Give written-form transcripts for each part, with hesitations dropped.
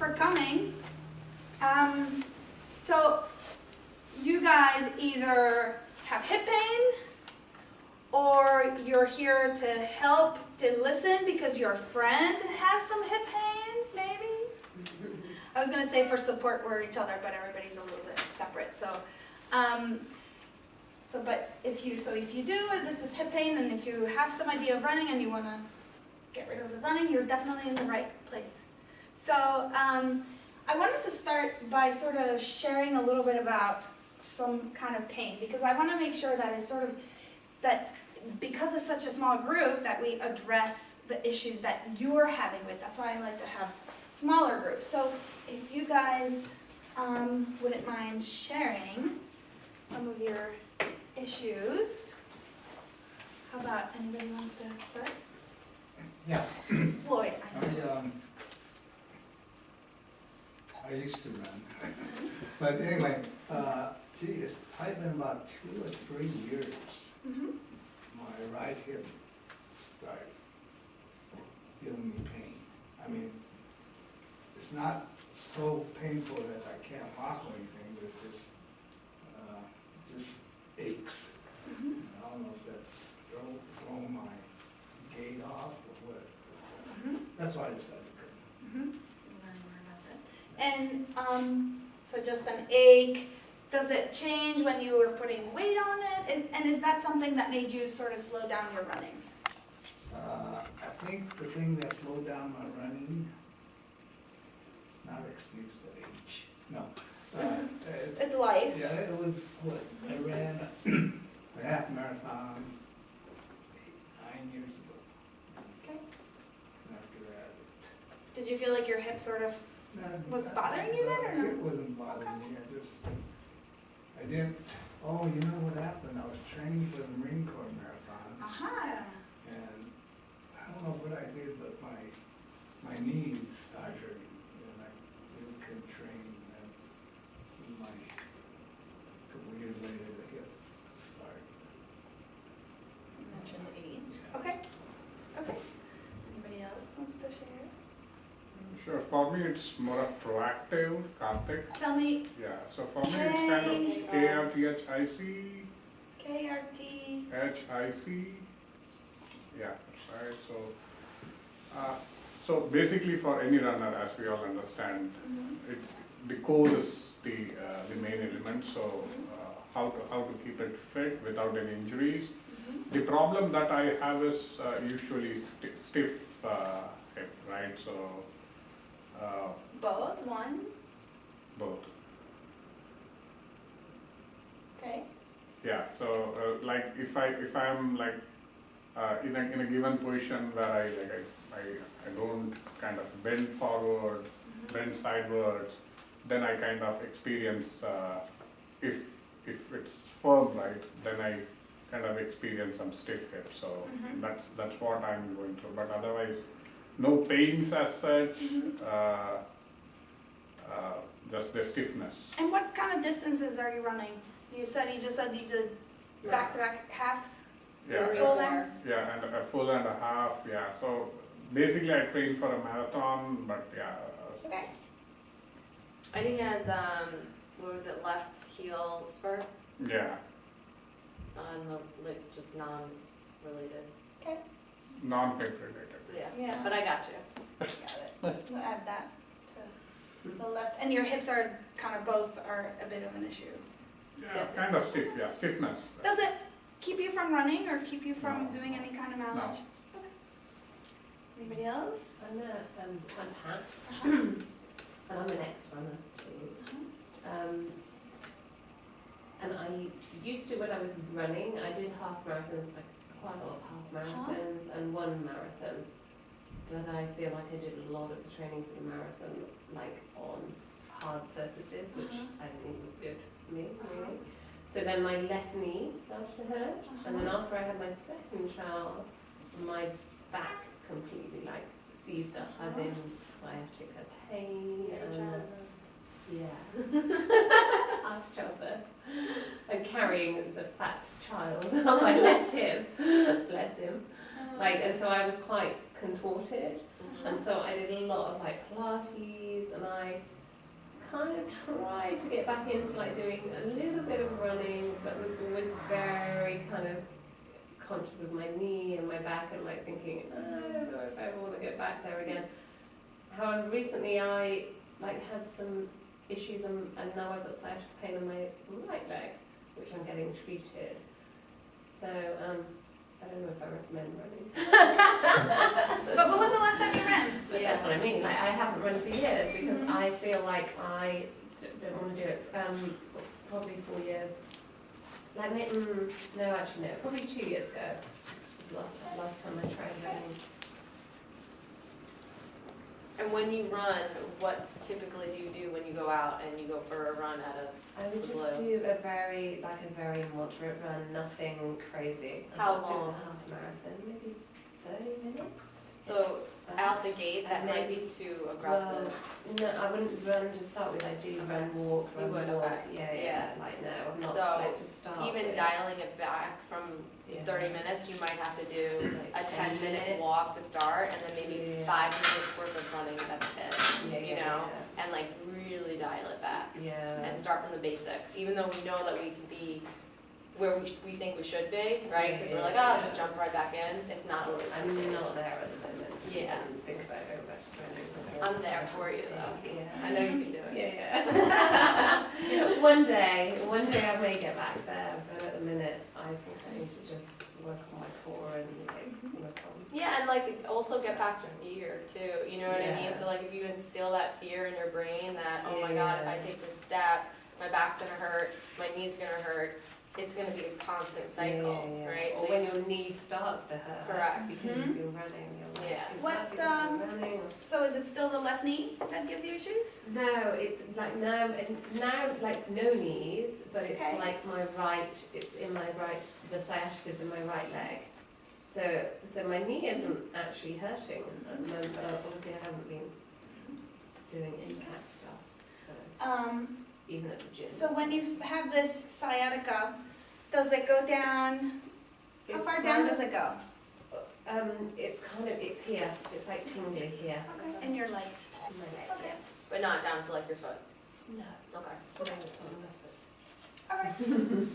for coming. So you guys either have hip pain or you're here to help, to listen because your friend has some hip pain, maybe? I was going to say for support we're each other, but everybody's a little bit separate. So, but if you do, this is hip pain, and if you have some idea of running and you want to get rid of the running, you're definitely in the right place. So I wanted to start by sort of sharing a little bit about some kind of pain, because I want to make sure that that because it's such a small group, that we address the issues that you're having with. That's why I like to have smaller groups. So if you guys wouldn't mind sharing some of your issues. How about anybody wants to start? Yeah. Floyd. I used to run. But anyway, gee, it's probably been about 2 or 3 years. My right hip started giving me pain. I mean, it's not so painful that I can't walk or anything, but it just aches. I don't know if that's thrown my gait off or what. That's why I decided to come. And so just an ache. Does it change when you were putting weight on it? And is that something that made you sort of slow down your running? I think the thing that slowed down my running, it's not excuse but age. No. It's life. Yeah, it was what? I ran a half marathon 8, 9 years ago. Okay. And after that, Did you feel like your hip sort of was bothering you then, or no? It wasn't bothering me. I didn't. Oh, you know what happened? I was training for the Marine Corps marathon. And I don't know what I did, but my knees started hurting, and I really couldn't train. And then a couple of years later, the hip started. You mentioned age. Okay. Okay. Anybody else wants to share? Sure, for me it's more of proactive, Karthik. Tell me. Yeah, so for me it's kind of KRTHIC. KRT. HIC. Yeah, right. So basically for any runner, as we all understand, it's the core is the main element. So how to keep it fit without any injuries. The problem that I have is usually stiff hip, right? So. Both? One? Both. Okay. Yeah. So like if I'm like in a given position where I don't kind of bend forward, bend sidewards, then I kind of experience if it's firm, right, then I kind of experience some stiff hip. So that's what I'm going through. But otherwise, no pains as such. Just the stiffness. And what kind of distances are you running? You just said you did back-to-back halves? Yeah. Full then? Yeah, and a full and a half, yeah. So basically I train for a marathon, but yeah. Okay. I think he has, what was it, left heel spur? Yeah. Just non-related. Okay. Non-pain related. Yeah, but I got you. Got it. We'll add that to the left. And your hips are kind of both are a bit of an issue. Yeah, kind of stiff, yeah, stiffness. Does it keep you from running or keep you from doing any kind of mileage? No. Okay. Anybody else? I'm Pat, and I'm an ex-runner too. And I used to, when I was running, I did half marathons, like quite a lot of half marathons and one marathon. But I feel like I did a lot of the training for the marathon, like on hard surfaces, which I didn't think was good for me, really. So then my left knee started to hurt, and then after I had my second child, my back completely like seized up, as in sciatica pain and half childbirth, and carrying the fat child on my left hip, bless him. Like, and so I was quite contorted. And so I did a lot of like Pilates, and I kind of tried to get back into like doing a little bit of running, but was always very kind of conscious of my knee and my back, and like thinking, I don't know if I ever want to get back there again. However, recently I like had some issues, and now I've got sciatic pain in my right leg, which I'm getting treated. So I don't know if I recommend running. But when was the last time you ran? But that's what I mean. Like, I haven't run for years because I feel like I don't want to do it. For probably 4 years. Like, no, actually no. Probably 2 years ago was the last time I tried running. And when you run, what typically do you do when you go out and you go for a run at a? I would just do a very moderate run, nothing crazy. How I'm not doing long? a half marathon, maybe 30 minutes. So out the gate, that might be too aggressive. Well, no, I wouldn't run to start with. I do run, walk, You would, walk. okay. Yeah. Like no, I'm not So, like to start. Even with. dialing it back from Yeah. 30 minutes, you might have to do Like a 10 10-minute minutes. walk to start, and then maybe Yeah. 5 minutes worth of running, that's it, Yeah, you know? And like really dial it back Yeah. and start from the basics, even though we know that we can be where we think we should be, right? Because we're like, oh, just jump right back in. It's not always the I'm not case. there at the moment. Yeah. Think about going back to training. I'm there for you though. Yeah. I know you can do it. Yeah. One day I may get back there, but at the minute I think I need to just work on my core and like work on. Yeah, and like also get past your fear too, you know what I mean? Yeah. So like if you instill that fear in your brain that, oh my God, if I take this step, my back's gonna hurt, my knee's gonna hurt, it's gonna be a constant cycle, right? Or So when your knee starts to hurt. Correct. Because Mhm. you've been running, you're like, Yeah. is What, that because you're running or So is it still the left knee that gives you issues? No, it's like now like no knees, but it's Okay. like my right, it's in my right, the sciatica is in my right leg. So my knee isn't actually hurting at the moment, but obviously I haven't been doing impact stuff, so even at the gym. So when you have this sciatica, does it go down? How It's far kind down of- does it go? it's here, it's like tingly here. Okay. In your leg. In my leg, Okay. but not down to like your foot. No, Okay. no, it's not my foot.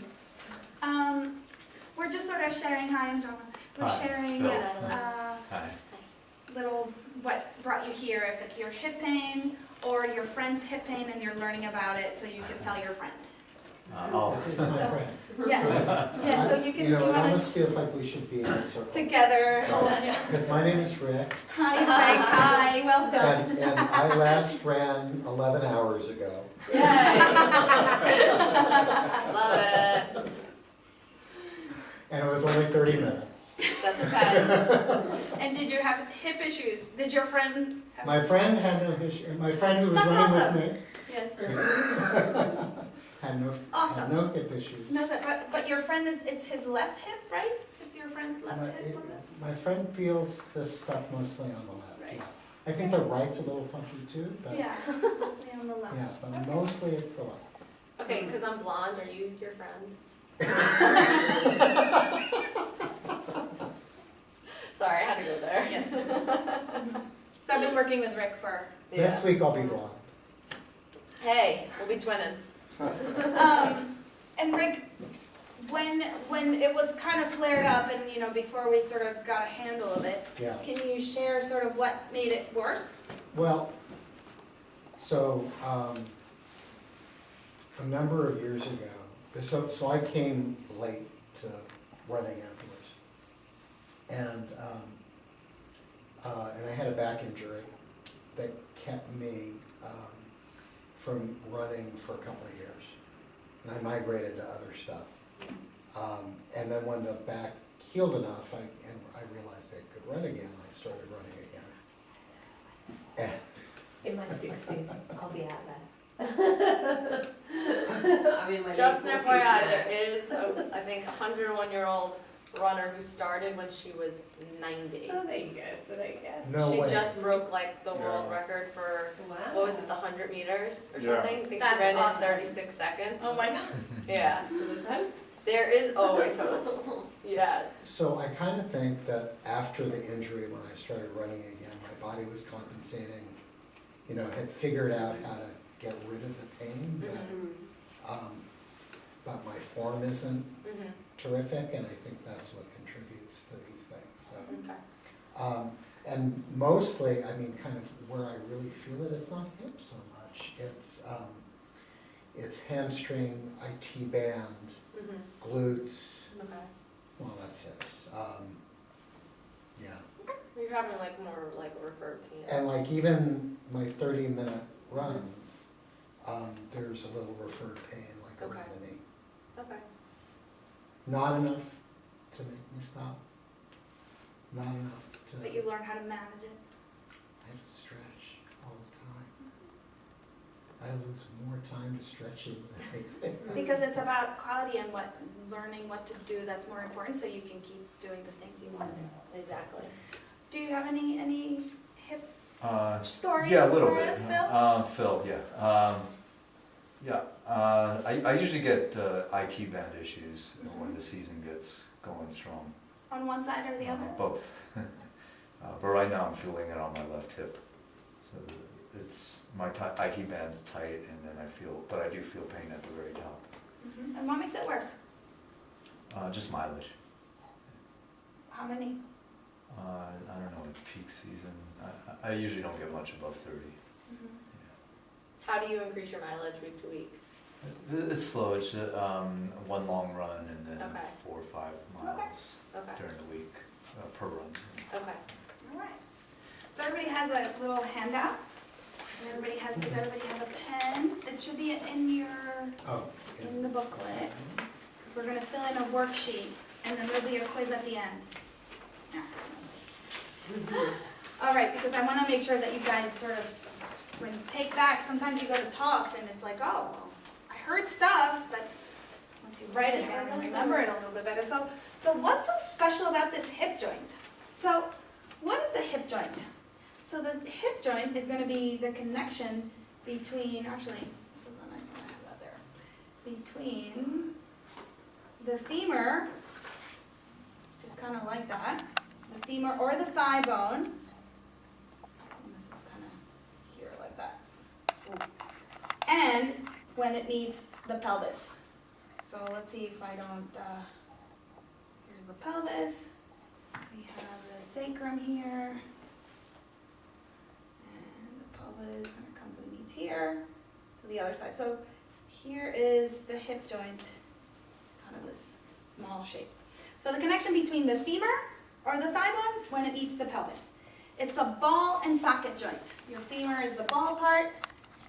Alright. We're just sort of sharing, hi, I'm Donna. We're Hi, sharing Phil. Hi. little, what brought you here, if it's your hip pain or your friend's hip pain and you're learning about it so you can tell your friend. It's my friend. Yes, yes, so you can, You you know, it wanna almost feels like we should be in a circle. together, hold on, yeah. Because my name is Rick, Hi, Greg, hi, welcome. and I last ran 11 hours ago. Yay! Love it. And it was only 30 minutes. That's okay. And did you have hip issues? Did your friend have? My friend had no issue, my friend who was That's running awesome. with me Yes. had no hip issues. No, so- but your friend is, it's his left hip, right? It's your friend's left hip, was it? My friend feels this stuff mostly on the left, Right. yeah. I think the right's a little funky too, but, Yeah, mostly on the left. yeah, but Okay. mostly it's the left. Okay, because I'm blonde, are you your friend? Sorry, I had to go there. Yes. So I've been working with Rick for, Next week I'll be blonde. Hey, we'll be twinning. and Rick, when it was kind of flared up and, you know, before we sort of got a handle of it, Yeah. can you share sort of what made it worse? Well, so, a number of years ago, so I came late to running afterwards. And I had a back injury that kept me from running for a couple of years. And I migrated to other stuff. And then when the back healed enough, I realized I could run again, I started running again. And In my 60s, I'll be out there. I'm in my Just late an 40s FYI, now. there is, I think, a 101-year-old runner who started when she was 90. Oh, there you go, so there you go. no way. She just broke like the world Yeah. record for, Wow. what was it, the 100 meters or Yeah. something? I think That's she ran awesome. in 36 seconds. Oh my God. Yeah, So there's hope. there is always hope. Yes. So I kind of think that after the injury, when I started running again, my body was compensating, you know, had figured out how to get rid of the pain, but my form isn't terrific, and I think that's what contributes to these things, so. Okay. And mostly, I mean, kind of where I really feel it, it's not hips so much, it's hamstring, IT band, glutes, Okay. well, that's hips, yeah. You're having like more like referred pain. And like even my 30-minute runs, there's a little referred pain like around the knee. Okay. Not enough to make me stop. Not enough to. But you learn how to manage it. I have to stretch all the time. I lose more time to stretching than anything. Because it's about quality and learning what to do that's more important, so you can keep doing the things you want to do. Exactly. Do you have any hip stories Yeah, a little for bit. us, Phil? Phil, yeah. I usually get IT band issues when the season gets going strong. On one side or the other? Both. But right now I'm feeling it on my left hip. So it's my IT band's tight, and then I do feel pain at the very top. And what makes it worse? Just mileage. How many? I don't know, peak season. I usually don't get much above 30. How do you increase your mileage week to week? It's slow. It's one long run and then Okay. 4 or 5 miles Okay. during the week per run. Okay. All right. So everybody has a little handout. And does everybody have a pen? It should be in the booklet. Because we're going to fill in a worksheet, and then there'll be a quiz at the end. All right, because I want to make sure that you guys sort of, when you take back, sometimes you go to talks and it's like, oh, well, I heard stuff, but once you write it down, you remember it a little bit better. So what's so special about this hip joint? So what is the hip joint? So the hip joint is going to be the connection between, actually, this is a nice one I have out there, between the femur, which is kind of like that, the femur or the thigh bone, and this is kind of here like that, and when it meets the pelvis. So let's see if I don't, here's the pelvis, we have the sacrum here, and the pelvis kind of comes and meets here to the other side. So here is the hip joint, it's kind of this small shape. So the connection between the femur or the thigh bone when it meets the pelvis. It's a ball and socket joint. Your femur is the ball part,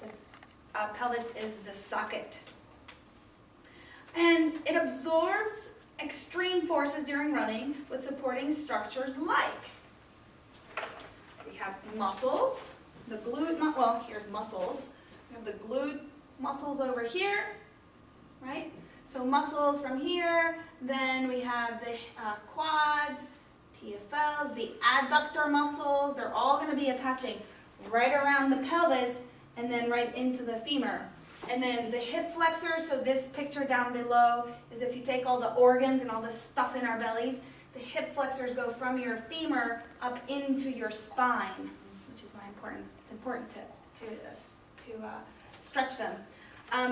the pelvis is the socket. And it absorbs extreme forces during running with supporting structures like, we have muscles, the glute, well, here's muscles. We have the glute muscles over here, right? So muscles from here, then we have the quads, TFLs, the adductor muscles, they're all going to be attaching right around the pelvis and then right into the femur. And then the hip flexor, so this picture down below is if you take all the organs and all the stuff in our bellies, the hip flexors go from your femur up into your spine, which is why it's important to stretch them.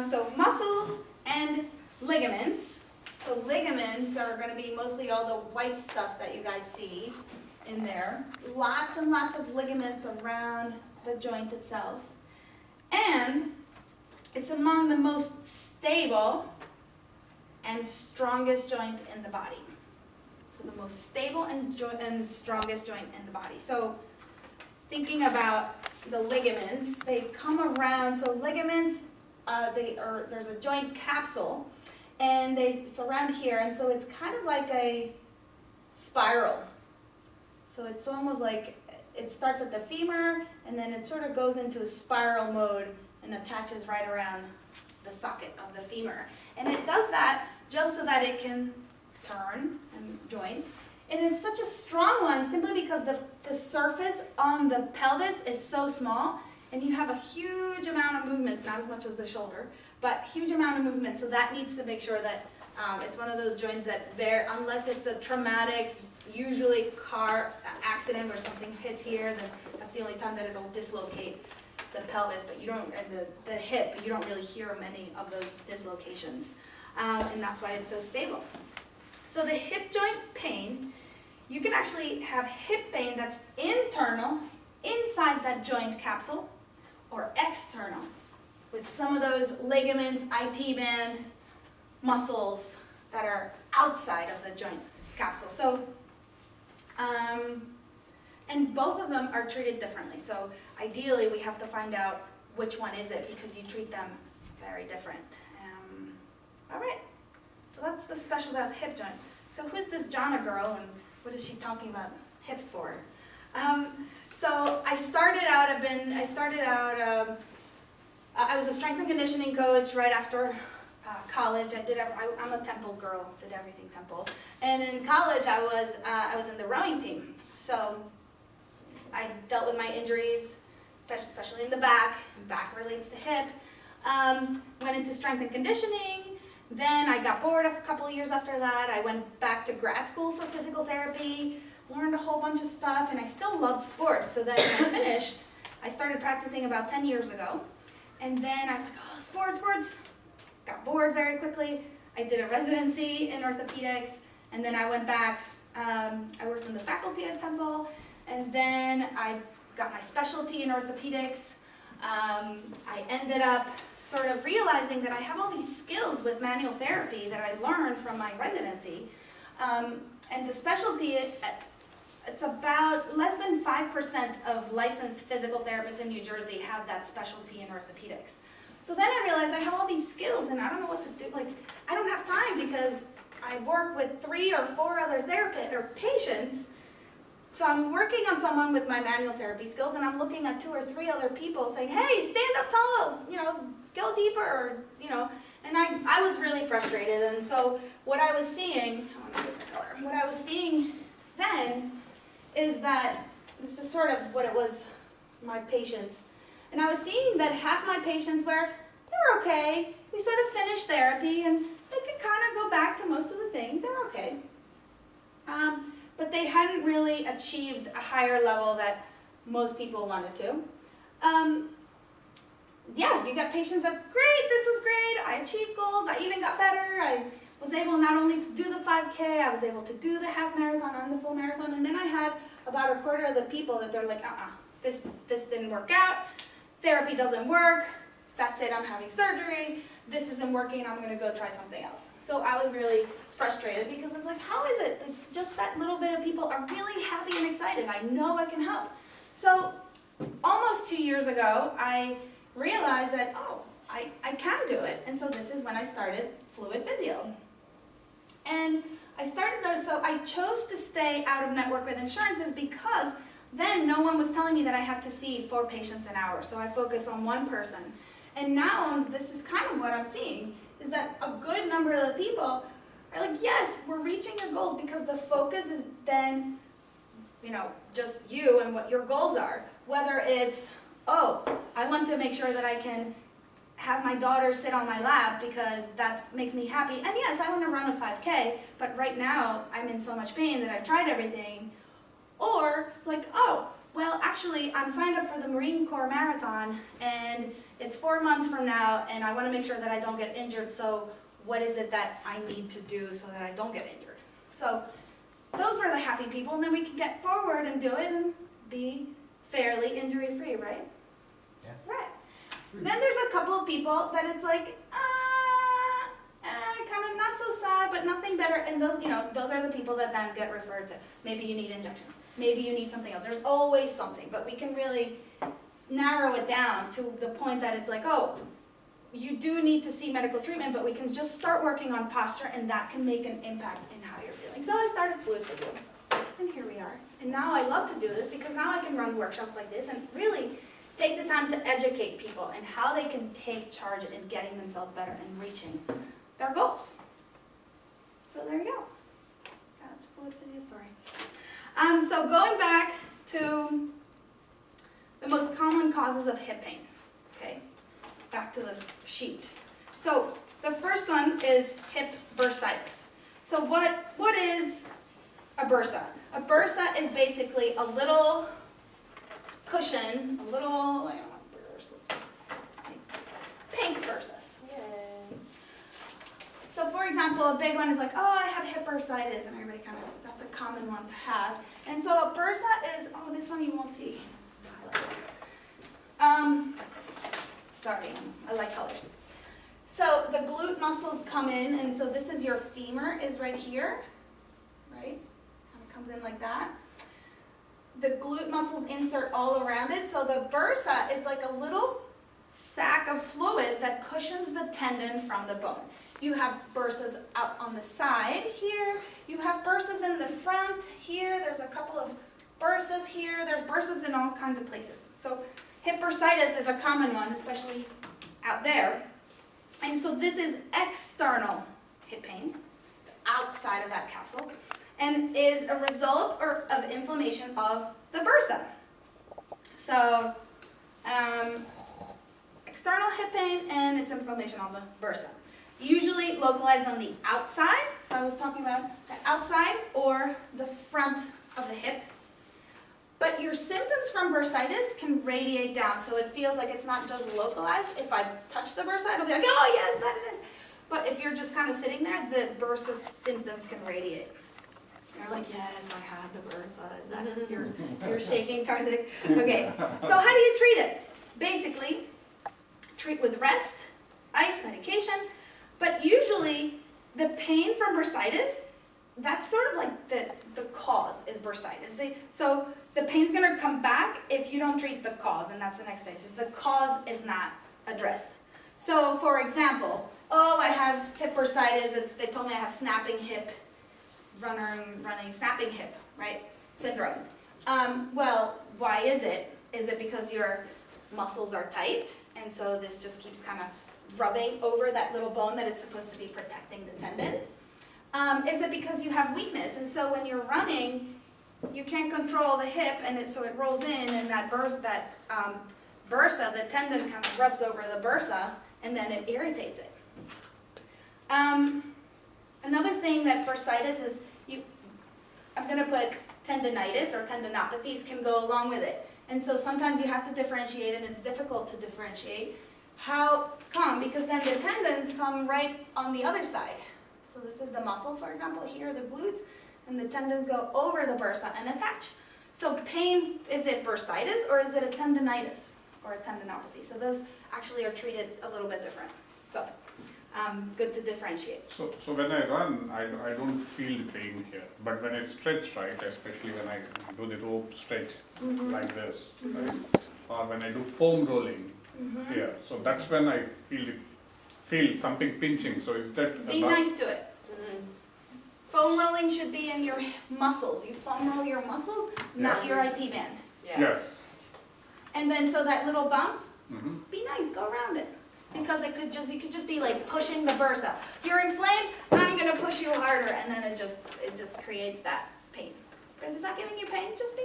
So muscles and ligaments. So ligaments are going to be mostly all the white stuff that you guys see in there. Lots and lots of ligaments around the joint itself. And it's among the most stable and strongest joint in the body. So the most stable and strongest joint in the body. So thinking about the ligaments, they come around. So ligaments, there's a joint capsule, and it's around here, and so it's kind of like a spiral. So it's almost like it starts at the femur, and then it sort of goes into spiral mode and attaches right around the socket of the femur. And it does that just so that it can turn and joint. And it's such a strong one simply because the surface on the pelvis is so small, and you have a huge amount of movement, not as much as the shoulder, but huge amount of movement, so that needs to make sure that It's one of those joints that unless it's a traumatic, usually car accident where something hits here, then that's the only time that it'll dislocate the pelvis, but you don't, or the hip, but you don't really hear many of those dislocations. And that's why it's so stable. So the hip joint pain, you can actually have hip pain that's internal, inside that joint capsule, or external, with some of those ligaments, IT band, muscles that are outside of the joint capsule. So, and both of them are treated differently. So ideally we have to find out which one is it because you treat them very different. All right, so that's the special about hip joint. So who's this Jonna girl and what is she talking about hips for? So I was a strength and conditioning coach right after college. I'm a Temple girl, did everything Temple. And in college I was in the rowing team. So I dealt with my injuries, especially in the back. Back relates to hip. Went into strength and conditioning. Then I got bored a couple of years after that. I went back to grad school for physical therapy, learned a whole bunch of stuff, and I still loved sports. So then when I finished, I started practicing about 10 years ago. And then I was like, oh, sports. Got bored very quickly. I did a residency in orthopedics, and then I went back. I worked in the faculty at Temple, and then I got my specialty in orthopedics. I ended up sort of realizing that I have all these skills with manual therapy that I learned from my residency. And the specialty, it's about less than 5% of licensed physical therapists in New Jersey have that specialty in orthopedics. So then I realized I have all these skills and I don't know what to do. Like, I don't have time because I work with 3 or 4 other therapists or patients. So I'm working on someone with my manual therapy skills and I'm looking at 2 or 3 other people saying, hey, stand up tall, go deeper, or, and I was really frustrated. And so what I was seeing, what I was seeing then is that, this is sort of what it was, my patients. And I was seeing that half my patients they were okay. We sort of finished therapy and they could kind of go back to most of the things, they were okay. But they hadn't really achieved a higher level that most people wanted to. Yeah, you got patients that, great, this was great, I achieved goals, I even got better, I was able not only to do the 5K, I was able to do the half marathon and the full marathon, and then I had about a quarter of the people that they're like, this didn't work out, therapy doesn't work, that's it, I'm having surgery, this isn't working, I'm gonna go try something else. So I was really frustrated because it's like, how is it that just that little bit of people are really happy and excited? I know I can help. So almost 2 years ago, I realized that, I can do it. And so this is when I started Fluid Physio. And I chose to stay out of network with insurances because then no one was telling me that I had to see 4 patients an hour. So I focused on one person. And now this is kind of what I'm seeing, is that a good number of the people are like, yes, we're reaching your goals because the focus is then, just you and what your goals are. Whether it's, I want to make sure that I can have my daughter sit on my lap because that makes me happy. And yes, I want to run a 5K, but right now I'm in so much pain that I've tried everything. Or it's like, well, actually, I'm signed up for the Marine Corps Marathon, and it's 4 months from now, and I want to make sure that I don't get injured, so what is it that I need to do so that I don't get injured? So those were the happy people, and then we can get forward and do it and be fairly injury-free, right? Yeah. Right. Then there's a couple of people that it's like, kind of not so sad, but nothing better. And those are the people that then get referred to. Maybe you need injections. Maybe you need something else. There's always something, but we can really narrow it down to the point that it's like, you do need to see medical treatment, but we can just start working on posture, and that can make an impact in how you're feeling. So I started Fluid Physio, and here we are. And now I love to do this because now I can run workshops like this and really take the time to educate people and how they can take charge in getting themselves better and reaching their goals. So there you go. That's a Fluid Physio story. So going back to the most common causes of hip pain. Okay, back to this sheet. So The first one is hip bursitis. So what is a bursa? A bursa is basically a little cushion, a little, I don't know, pink bursitis. Yay. So for example, a big one is like, oh, I have hip bursitis, and everybody kind of, that's a common one to have. And so a bursa is, oh, this one you won't see. Sorry, I like colors. So the glute muscles come in, and so this is your femur is right here, right? It comes in like that. The glute muscles insert all around it, so the bursa is like a little sac of fluid that cushions the tendon from the bone. You have bursas out on the side here, you have bursas in the front here, there's a couple of bursas here, there's bursas in all kinds of places. So hip bursitis is a common one, especially out there. And so this is external hip pain. It's outside of that castle. And is a result of inflammation of the bursa. So external hip pain and it's inflammation on the bursa. Usually localized on the outside. So I was talking about the outside or the front of the hip. But your symptoms from bursitis can radiate down, so it feels like it's not just localized. If I touch the bursa, it'll be like, oh yes, that it is. But if you're just kind of sitting there, the bursa symptoms can radiate. You're like, yes, I have the bursa. Is that you're shaking, Karthik? Okay, so how do you treat it? Basically, treat with rest, ice, medication, but usually the pain from bursitis, that's sort of like the cause is bursitis. So the pain's going to come back if you don't treat the cause, and that's the next phase. If the cause is not addressed. So, for example, oh, I have hip bursitis. They told me I have snapping hip, running snapping hip, right? Syndrome. Well, why is it? Is it because your muscles are tight, and so this just keeps kind of rubbing over that little bone that it's supposed to be protecting the tendon? Is it because you have weakness, and so when you're running, you can't control the hip, and so it rolls in, and that bursa, the tendon kind of rubs over the bursa, and then it irritates it. Another thing that bursitis is, I'm going to put tendinitis or tendinopathies can go along with it. And so sometimes you have to differentiate, and it's difficult to differentiate. How come? Because then the tendons come right on the other side. So this is the muscle, for example, here, the glutes, and the tendons go over the bursa and attach. So pain, is it bursitis or is it a tendinitis or a tendinopathy? So those actually are treated a little bit different. So good to differentiate. So when I run, I don't feel the pain here. But when I stretch, right, especially when I do the rope stretch like this, right, or when I do foam rolling here, so that's when I feel something pinching. So is that Be nice to it. Foam rolling should be in your muscles. You foam roll your muscles, not your IT band. Yeah. Yes. And then so that little bump, be nice, go around it. Because you could just be like pushing the bursa. You're inflamed, I'm gonna push you harder, and then it just creates that pain. But if it's not giving you pain, just be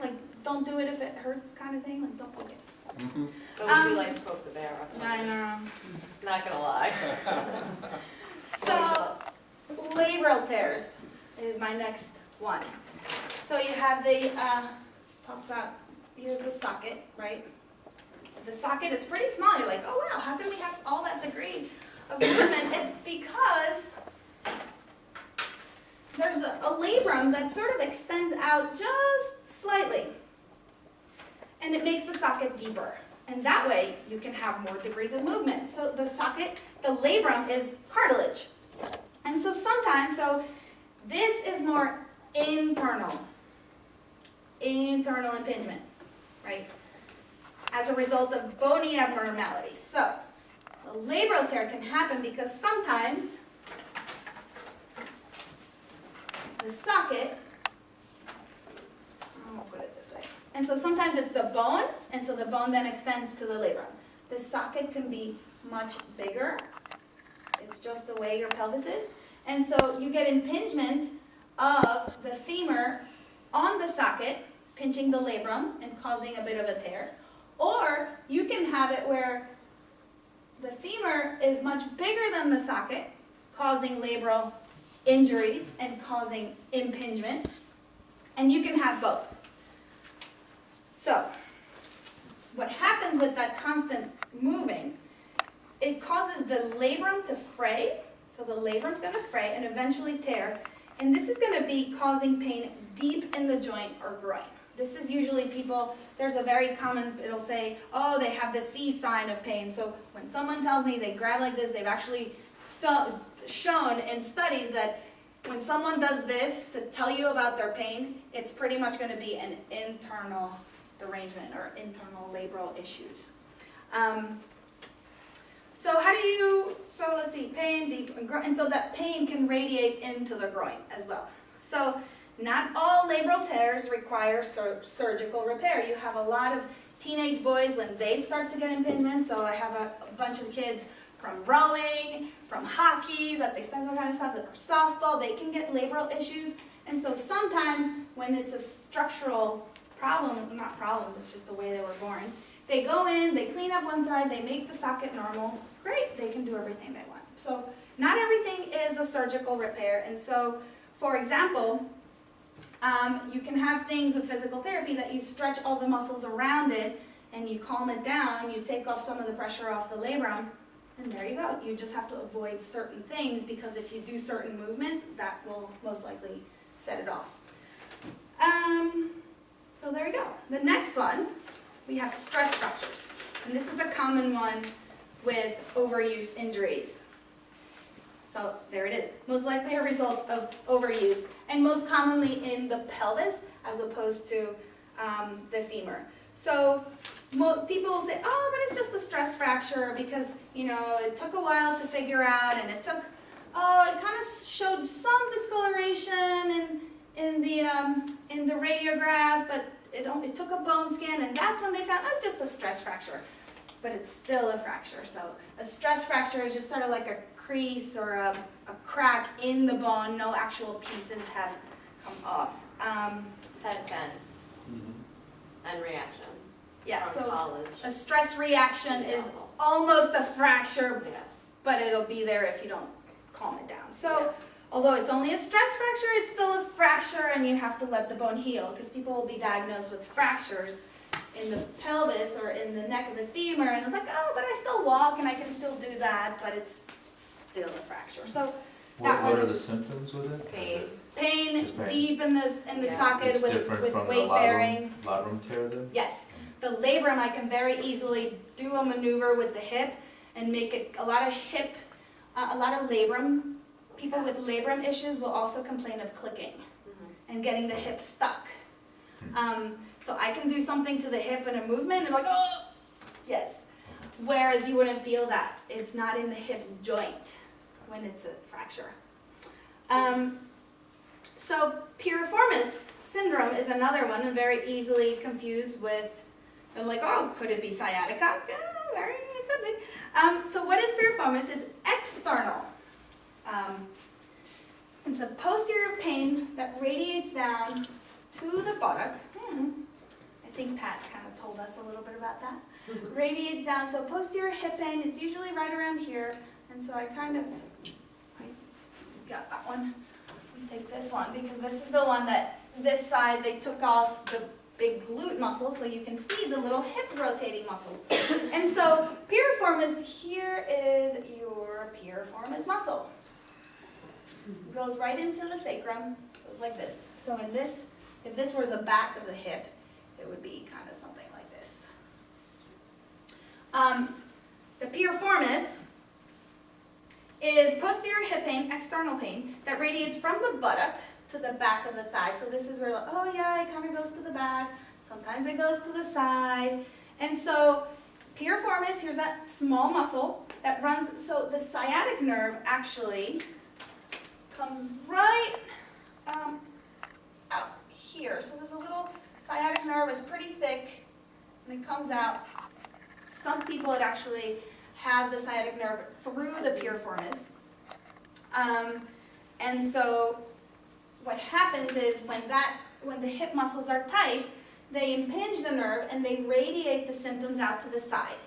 nice. Don't do it if it hurts, kind of thing. Like don't poke it. But would you like to poke the bear? I know. Not gonna lie. So, labral tears is my next one. So you have talk about, here's the socket, right? The socket, it's pretty small. You're like, oh wow, how can we have all that degree of movement? It's because there's a labrum that sort of extends out just slightly. And it makes the socket deeper. And that way, you can have more degrees of movement. So the socket, the labrum is cartilage. And so sometimes, this is more internal impingement, right? As a result of bony abnormalities. So, the labral tear can happen because sometimes the socket, I'm going to put it this way, and so sometimes it's the bone, and so the bone then extends to the labrum. The socket can be much bigger. It's just the way your pelvis is. And so you get impingement of the femur on the socket, pinching the labrum and causing a bit of a tear. Or you can have it where the femur is much bigger than the socket, causing labral injuries and causing impingement, and you can have both. So, what happens with that constant moving, it causes the labrum to fray, so the labrum's going to fray and eventually tear, and this is going to be causing pain deep in the joint or groin. This is usually people, there's a very common, it'll say, oh, they have the C sign of pain. So when someone tells me they grab like this, they've actually shown in studies that when someone does this to tell you about their pain, it's pretty much going to be an internal derangement or internal labral issues. So let's see, pain, deep, and groin, and so that pain can radiate into the groin as well. So not all labral tears require surgical repair. You have a lot of teenage boys when they start to get impingement, so I have a bunch of kids from rowing, from hockey, that they spend some kind of stuff, or softball, they can get labral issues, and so sometimes when it's a structural problem, not problem, it's just the way they were born, they go in, they clean up one side, they make the socket normal, great, they can do everything they want. So not everything is a surgical repair, and so, for example, you can have things with physical therapy that you stretch all the muscles around it and you calm it down, you take off some of the pressure off the labrum, and there you go. You just have to avoid certain things because if you do certain movements, that will most likely set it off. So there we go. The next one, we have stress fractures. And this is a common one with overuse injuries. So there it is. Most likely a result of overuse, and most commonly in the pelvis as opposed to the femur. So people will say, oh, but it's just a stress fracture because, you know, it took a while to figure out, and it took, it kind of showed some discoloration in the radiograph, but it took a bone scan, and that's when they found, oh, it's just a stress fracture. But it's still a fracture. So a stress fracture is just sort of like a crease or a crack in the bone. No actual pieces have come off. PET 10 and reactions. Yeah, from so college. a stress reaction is almost a fracture, Yeah. but it'll be there if you don't calm it down. So Yeah. although it's only a stress fracture, it's still a fracture, and you have to let the bone heal, because people will be diagnosed with fractures in the pelvis or in the neck of the femur, and it's like, oh, but I still walk and I can still do that, but it's still a fracture. So that What one are the is symptoms with it? Pain. pain Just pain. deep in the Yeah. socket It's with different from the weight bearing. labrum tear then? Yes, the labrum, I can very easily do a maneuver with the hip and make it a lot of labrum. People with labrum issues will also complain of clicking and getting the hip stuck. So I can do something to the hip in a movement and like, oh, yes. Whereas you wouldn't feel that. It's not in the hip joint when it's a fracture. So piriformis syndrome is another one, and very easily confused with, they're like, oh, could it be sciatica? Very, it could be. So what is piriformis? It's external. It's a posterior pain that radiates down to the buttock. I think Pat kind of told us a little bit about that. Radiates down, so posterior hip pain, it's usually right around here, and so I got that one. Let me take this one, because this is the one that, this side, they took off the big glute muscle, so you can see the little hip rotating muscles. And so piriformis, here is your piriformis muscle. Goes right into the sacrum, goes like this. So in this, if this were the back of the hip, it would be kind of something like this. The piriformis is posterior hip pain, external pain, that radiates from the buttock to the back of the thigh. So this is where, like, oh yeah, it kind of goes to the back. Sometimes it goes to the side. And so piriformis, here's that small muscle that runs, so the sciatic nerve actually comes right out here. So there's a little sciatic nerve, it's pretty thick, and it comes out. Some people would actually have the sciatic nerve through the piriformis. And so what happens is when the hip muscles are tight, they impinge the nerve and they radiate the symptoms out to the side.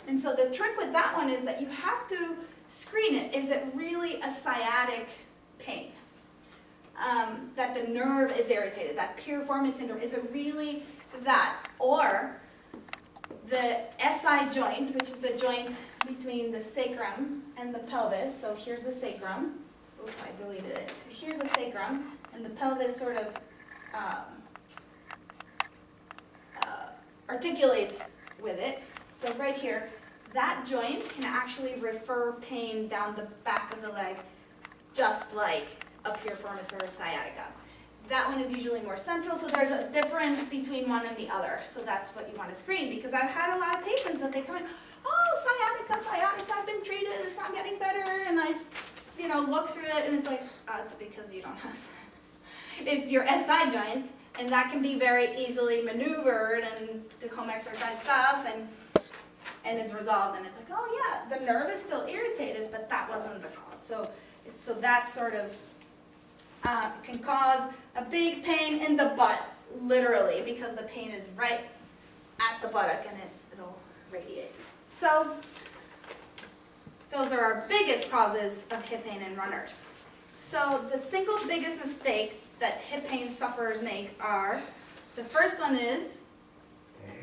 And so the trick with that one is that you have to screen it. Is it really a sciatic pain? That the nerve is irritated, that piriformis syndrome, is it really that? Or the SI joint, which is the joint between the sacrum and the pelvis. So here's the sacrum. Oops, I deleted it. So here's the sacrum, and the pelvis sort of articulates with it. So right here, that joint can actually refer pain down the back of the leg, just like a piriformis or a sciatica. That one is usually more central, so there's a difference between one and the other. So that's what you want to screen, because I've had a lot of patients that they come in, oh, sciatica, I've been treated, it's not getting better, and I, look through it, and it's like, it's because you don't have that. It's your SI joint, and that can be very easily maneuvered and do home exercise stuff, and it's resolved, and it's like, oh yeah, the nerve is still irritated, but that wasn't the cause. So that sort of can cause a big pain in the butt, literally, because the pain is right at the buttock and it'll radiate. So those are our biggest causes of hip pain in runners. So the single biggest mistake that hip pain sufferers make are, the first one is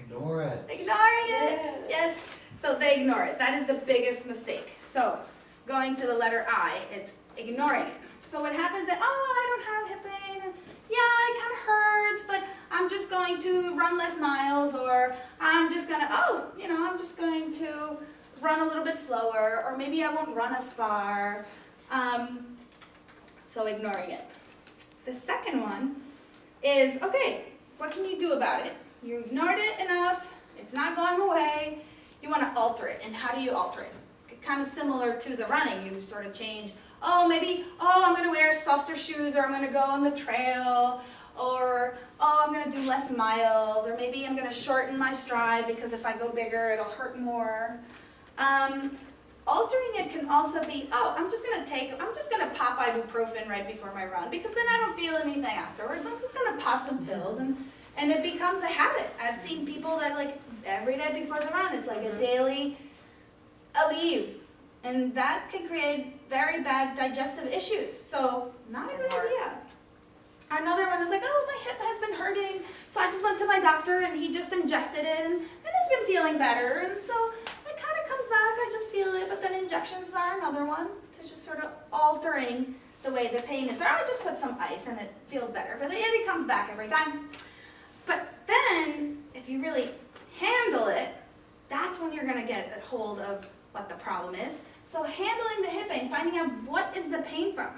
Ignore it. ignoring it. Yes. So they ignore it. That is the biggest mistake. So going to the letter I, it's ignoring it. So what happens is that, I don't have hip pain. Yeah, it kind of hurts, but I'm just going to run less miles, or I'm just going to, I'm just going to run a little bit slower, or maybe I won't run as far. So ignoring it. The second one is, okay, what can you do about it? You ignored it enough, it's not going away, you want to alter it. And how do you alter it? Kind of similar to the running, you sort of change, I'm going to wear softer shoes, or I'm going to go on the trail, or I'm going to do less miles, or maybe I'm going to shorten my stride because if I go bigger it'll hurt more. Altering it can also be, I'm just going to pop ibuprofen right before my run because then I don't feel anything afterwards. So I'm just going to pop some pills, and it becomes a habit. I've seen people that every day before the run, it's like a daily leave. And that can create very bad digestive issues. So not a good idea. Another one is like, my hip has been hurting, so I just went to my doctor and he just injected it and it's been feeling better. And so it kind of comes back, I just feel it, but then injections are another one to just sort of altering the way the pain is. Or I just put some ice and it feels better, but it comes back every time. But then, if you really handle it, that's when you're going to get a hold of what the problem is. So handling the hip pain, finding out what is the pain from.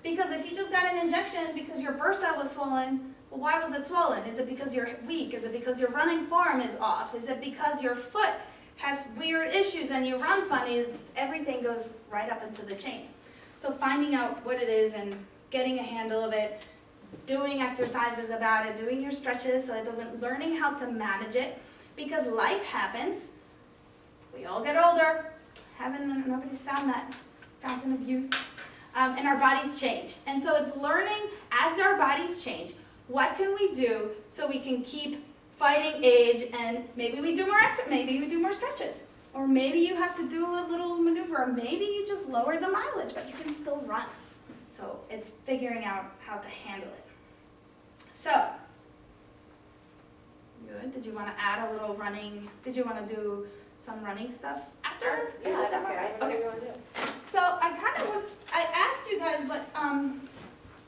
Because if you just got an injection because your bursa was swollen, well, why was it swollen? Is it because you're weak? Is it because your running form is off? Is it because your foot has weird issues and you run funny? Everything goes right up into the chain. So finding out what it is and getting a handle of it, doing exercises about it, doing your stretches so it doesn't, learning how to manage it, because life happens. We all get older. Nobody's found that fountain of youth. And our bodies change. And so it's learning, as our bodies change, what can we do so we can keep fighting age, and maybe we do more exercise, maybe we do more stretches. Or maybe you have to do a little maneuver, or maybe you just lower the mileage, but you can still run. So it's figuring out how to handle it. So, good. Did you want to add a little running? Did you want to do some running stuff after? Yeah, I don't care. Whatever Okay. you want to do. So I asked you guys, but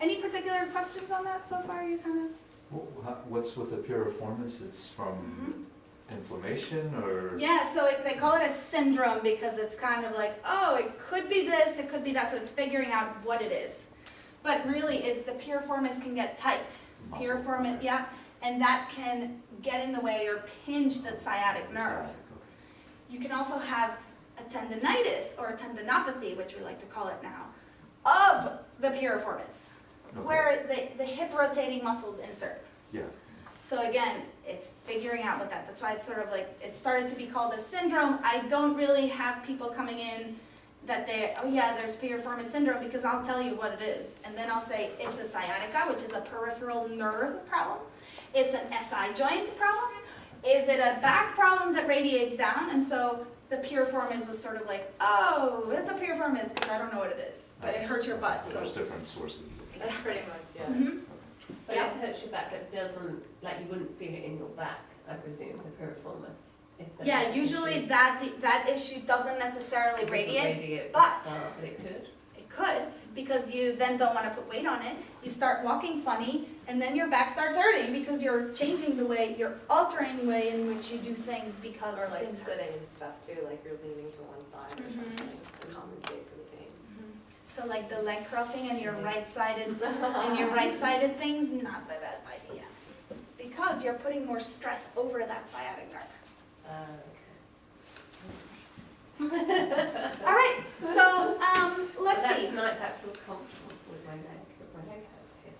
any particular questions on that so far? You kind of. What's with the piriformis? It's from inflammation, or? Yeah, so they call it a syndrome because it's kind of like, it could be this, it could be that, so it's figuring out what it is. But really, it's the piriformis can get tight. Muscle. Piriformis, yeah, and that can get in the way or pinch the sciatic nerve. You can also have a tendinitis or a tendinopathy, which we like to call it now, of the piriformis, where the hip rotating muscles insert. Yeah. So again, it's figuring out what that's why it's sort of like, it started to be called a syndrome. I don't really have people coming in that there's piriformis syndrome, because I'll tell you what it is. And then I'll say it's a sciatica, which is a peripheral nerve problem. It's an SI joint problem. is it a back problem that radiates down? And so the piriformis was sort of like, oh, it's a piriformis because I don't know what it is, but it hurts your butt. So There's different sources. That's pretty much, yeah. Mhm. But Yeah. it hurts your back, but doesn't, like you wouldn't feel it in your back, I presume, the piriformis. If there Yeah, was an usually issue. that issue doesn't necessarily It doesn't radiate, that but- far, but it could. It could, because you then don't want to put weight on it. You start walking funny, and then your back starts hurting because you're changing the way, you're altering the way in which you do things because Or like things sitting and stuff too, like you're leaning to one side or Mhm. something to compensate for the pain. Mhm. So like the leg crossing and your right-sided things, not the best idea. Because you're putting more stress over that sciatic nerve. All right, so let's see. That feels comfortable with my leg, if my leg hurts here.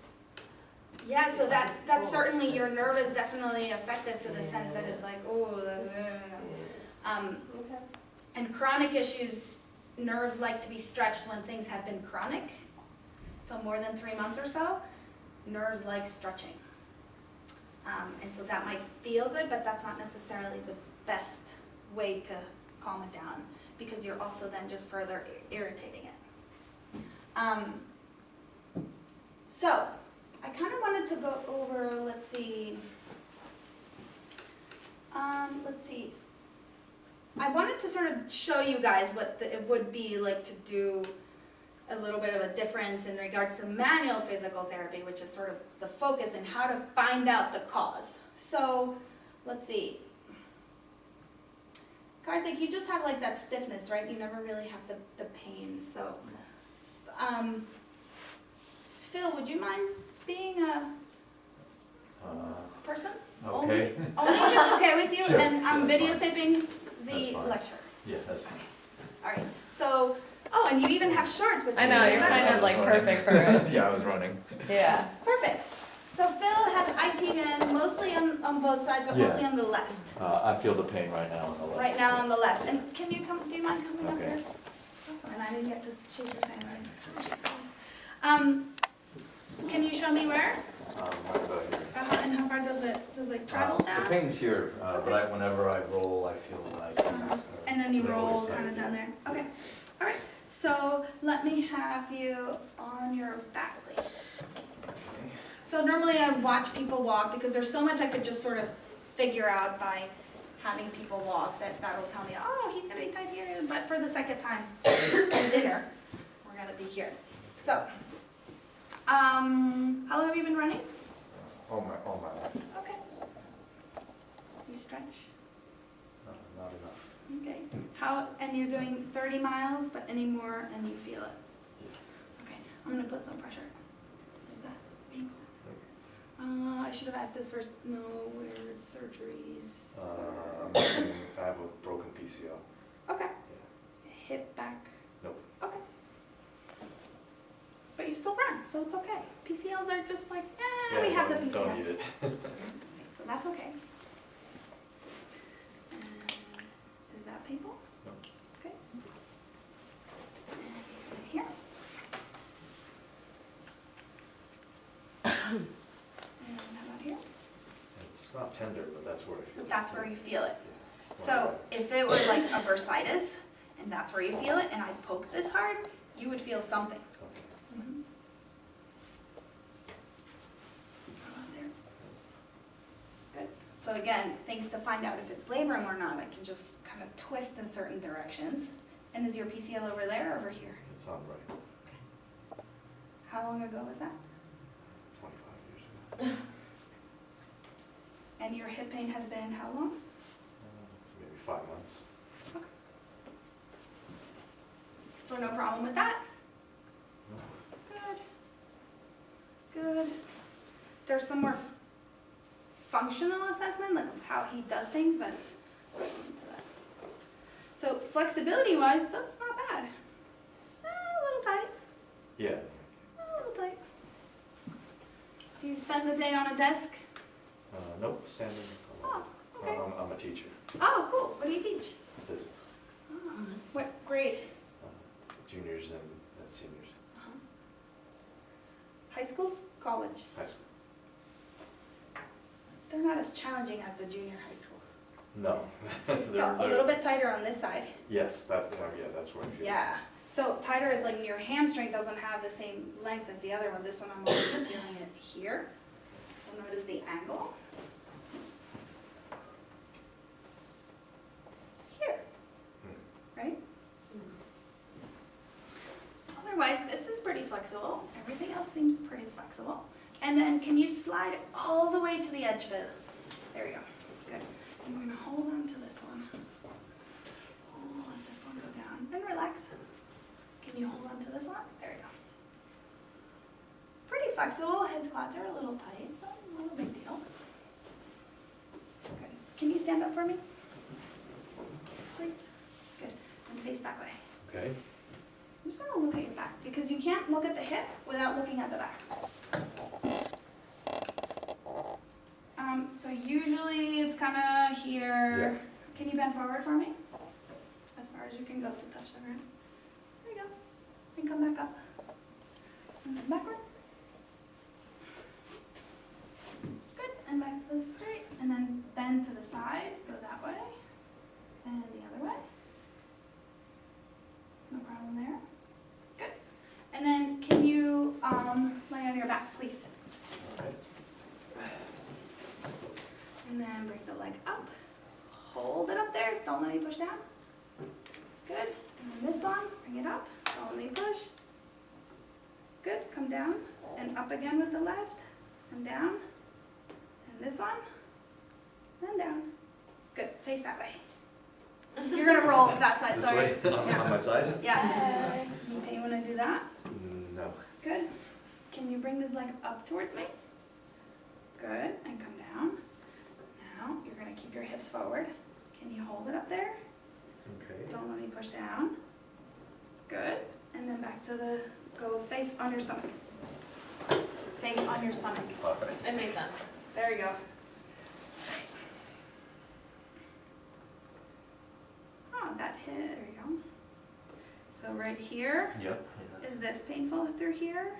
Yeah, so that's certainly, your nerve is definitely affected to the sense that it's like, oh, Okay. and chronic issues, nerves like to be stretched when things have been chronic. So more than 3 months or so, nerves like stretching. And so that might feel good, but that's not necessarily the best way to calm it down, because you're also then just further irritating it. So, I kind of wanted to go over, let's see, I wanted to sort of show you guys what it would be like to do a little bit of a difference in regards to manual physical therapy, which is sort of the focus, and how to find out the cause. So, let's see. Karthik, you just have like that stiffness, right? You never really have the pain. So, Phil, would you mind being a person? Okay. Only if it's okay with you, Sure, and I'm that's fine. videotaping That's the fine. lecture. Yeah, that's fine. All right. So, oh, and you even have shorts, which I is know, you're incredible. kind of like perfect for it. Yeah, I was running. Yeah. Perfect. So Phil has IT band mostly on both sides, but Yeah. mostly on the left. I feel the pain right now on the left. Right now on the left. And can you come? Do you mind coming up Okay. here? Awesome. And I didn't get to shake your hand. Can you show me where? Right about here. And how far does it travel down? The pain's here, but whenever I roll, I feel like. And then you they're roll always kind of tight. down there. Okay. All right. So let me have you on your back, please. Okay. So normally I watch people walk because there's so much I could just sort of figure out by having people walk that'll tell me, oh, he's gonna be tight here. But for the second time in dinner, we're gonna be here. So, how long have you been running? All my life. Okay. You stretch? Not enough. Okay. And you're doing 30 miles, but any more and you feel it? Yeah. Okay. I'm gonna put some pressure. Is that painful? I should have asked this first. No, weird surgeries. I have a broken PCL. Okay. Yeah. Hip, back. Nope. Okay. But you still run, so it's okay. PCLs are just like, we have the PCL. Don't need it. So that's okay. Is that painful? No. Okay. And here. And how about here? It's not tender, but that's where I feel it. That's where you feel it. Yeah. So if it was like a bursitis, and that's where you feel it, and I poke this hard, you would feel something. Okay. Mhm. Around there. Good. So again, things to find out if it's labrum or not. I can just kind of twist in certain directions. And is your PCL over there or over here? It's on right. How long ago was that? 25 years ago. And your hip pain has been how long? Maybe 5 months. So no problem with that? No. Good. Good. There's some more functional assessment, like of how he does things, but we'll get into that. So flexibility-wise, that's not bad. A little tight. Yeah. A little tight. Do you spend the day on a desk? Nope, standing. Oh, okay. I'm a teacher. Oh, cool. What do you teach? Physics. Oh, what grade? Juniors and seniors. Uh-huh. High school, college? High school. They're not as as challenging as the junior high schools. No. So a little bit tighter on this side. Yes, yeah, that's what I feel. Yeah. So tighter is like your hamstring doesn't have the same length as the other one. This one I'm already feeling it here. So notice the angle. Here. Right? Otherwise, this is pretty flexible. Everything else seems pretty flexible. And then can you slide all the way to the edge of it? There we go. Good. And we're gonna hold on to this one. Let this one go down and relax. Can you hold on to this one? There we go. Pretty flexible. His quads are a little tight, but not a big deal. Good. Can you stand up for me? Please. Good. And face that way. Okay. I'm just gonna look at your back because you can't look at the hip without looking at the back. So usually it's kind of here. Yeah. Can you bend forward for me? As far as you can go to touch the ground. There you go. And come back up. And then backwards. Good. And back to the straight. And then bend to the side. Go that way. And the other way. No problem there. Good. And then can you lay on your back, please? All right. And then bring the leg up. Hold it up there. Don't let me push down. Good. And then this one, bring it up. Don't let me push. Good. Come down and up again with the left. And down. And this one. And down. Good. Face that way. You're going to roll that side. This Sorry. way, on my side? Yeah. Any pain when I do that? No. Good. Can you bring this leg up towards me? Good. And come down. Now you're going to keep your hips forward. Can you hold it up there? Okay. Don't let me push down. Good. And then back to the, go face on your stomach. Face on your stomach. All right. It made sense. There you go. Oh, that hit. There you go. So right here, Yep. is this painful through here?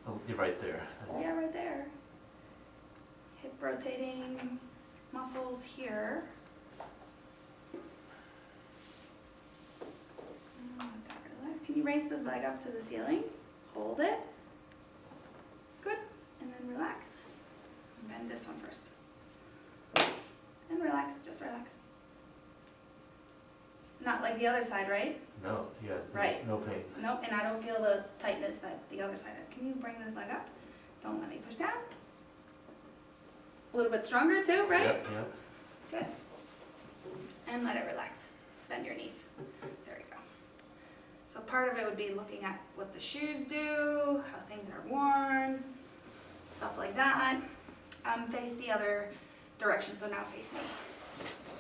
Oh, you're right there. Yeah, right there. Hip rotating muscles here. Let that relax. Can you raise this leg up to the ceiling? Hold it. Good. And then relax. Bend this one first. And relax. Just relax. Not like the other side, right? No, yeah. Right. No pain. Nope, and I don't feel the tightness that the other side had. Can you bring this leg up? Don't let me push down. A little bit stronger too, right? Yep, yep. Good. And let it relax. Bend your knees. There you go. So part of it would be looking at what the shoes do, how things are worn, stuff like that. Face the other direction, so now face me,